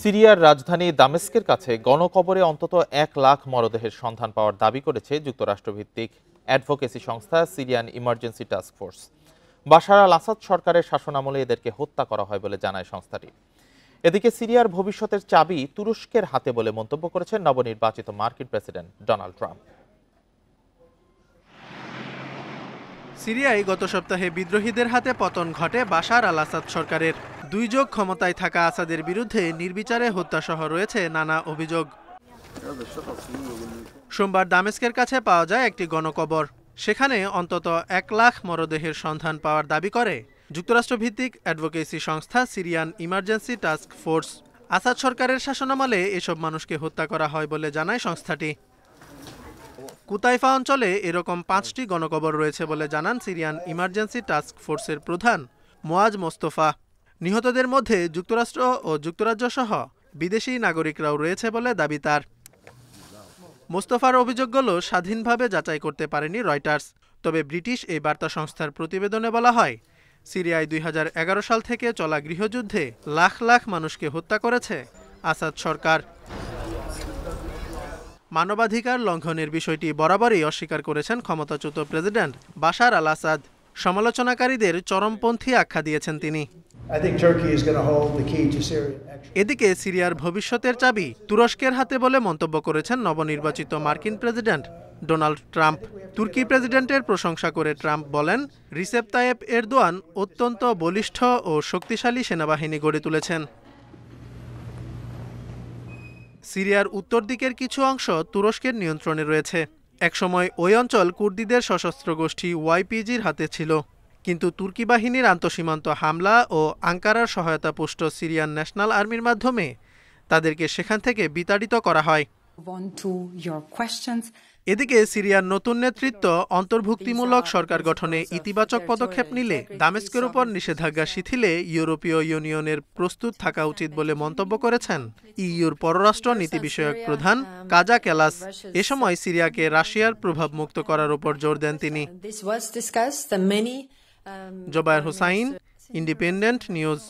সিরিয়ার রাজধানী দামেস্কের কাছে গণকবরে অন্তত ১ লাখ মরদেহের সন্ধান পাওয়ার দাবি করেছে যুক্তরাষ্ট্রভিত্তিক অ্যাডভোকেসি সংস্থা Syrian emergency task force. Bashar al Assad সরকারের শাসনামলে এদেরকে হত্যা করা হয় বলে জানায় সংস্থাটি। এদিকে সিরিয়ার ভবিষ্যতের চাবি তুরস্কের হাতে বলে মন্তব্য করেছেন নবনির্বাচিত মার্কিন প্রেসিডেন্ট ডোনাল্ড ট্রাম্প। সিরিয়ায় গত সপ্তাহে বিদ্রোহীদের হাতে পতন ঘটে বাশার আল আসাদ সরকারের। ২ যুগ ক্ষমতায় থাকা আসাদের বিরুদ্ধে নির্বিচারে হত্যাসহ রয়েছে নানা অভিযোগ। সোমবার দামেস্কের কাছে পাওয়া যায় একটি গণকবর। সেখানে অন্তত ১ লাখ মরদেহের সন্ধান পাওয়ার দাবি করে যুক্তরাষ্ট্রভিত্তিক অ্যাডভোকেসি সংস্থা Syrian emergency task force. Asad সরকারের শাসনামলে এসব মানুষকে হত্যা করা হয় বলে জানায় সংস্থাটি। কুতাইফা অঞ্চলে এরকম ৫টি গণকবর রয়েছে বলে জানান সিরিয়ান ইমার্জেন্সি টাস্ক ফোর্সের প্রধান মোয়াজ মোস্তফা। নিহতদের মধ্যে যুক্তরাষ্ট্র ও যুক্তরাজ্য সহ বিদেশি নাগরিকরাও রয়েছে বলে দাবি তার। মোস্তফার অভিযোগগুলো স্বাধীনভাবে যাচাই করতে পারেনি রয়টার্স। তবে ব্রিটিশ এই বার্তা সংস্থার প্রতিবেদনে বলা হয়, সিরিয়ায় ২০১১ সাল থেকে চলা গৃহযুদ্ধে লাখ লাখ মানুষকে হত্যা করেছে আসাদ সরকার। মানবাধিকার লঙ্ঘনের বিষয়টি বরাবরই অস্বীকার করেছেন ক্ষমতাচ্যুত প্রেসিডেন্ট বাশার আল আসাদ। সমালোচনাকারীদের চরমপন্থী আখ্যা দিয়েছেন তিনি। এদিকে সিরিয়ার ভবিষ্যতের চাবি তুরস্কের হাতে বলে মন্তব্য করেছেন নবনির্বাচিত মার্কিন প্রেসিডেন্ট ডোনাল্ড ট্রাম্প। তুর্কি প্রেসিডেন্টের প্রশংসা করে ট্রাম্প বলেন, রিসেপ তাইয়েপ এরদোয়ান অত্যন্ত বলিষ্ঠ ও শক্তিশালী সেনাবাহিনী গড়ে তুলেছেন। সিরিয়ার উত্তর দিকের কিছু অংশ তুরস্কের নিয়ন্ত্রণে রয়েছে। একসময় ওই অঞ্চল কুর্দিদের সশস্ত্র গোষ্ঠী ওয়াইপিজির হাতে ছিল, কিন্তু তুর্কি বাহিনীর আন্তঃসীমান্ত হামলা ও আঙ্কারার সহায়তাপুষ্ট সিরিয়ান ন্যাশনাল আর্মির মাধ্যমে তাদেরকে সেখান থেকে বিতাড়িত করা হয়। এদিকে সিরিয়ার নতুন নেতৃত্ব অন্তর্ভুক্তিমূলক সরকার গঠনে ইতিবাচক পদক্ষেপ নিলে দামেস্কের উপর নিষেধাজ্ঞা শিথিলে ইউরোপীয় ইউনিয়নের প্রস্তুত থাকা উচিত বলে মন্তব্য করেছেন ইইউর পররাষ্ট্র নীতি বিষয়ক প্রধান কাজা ক্যালাস। এ সময় সিরিয়াকে রাশিয়ার প্রভাব মুক্ত করার উপর জোর দেন তিনি। Zobayer Hossain, independent news.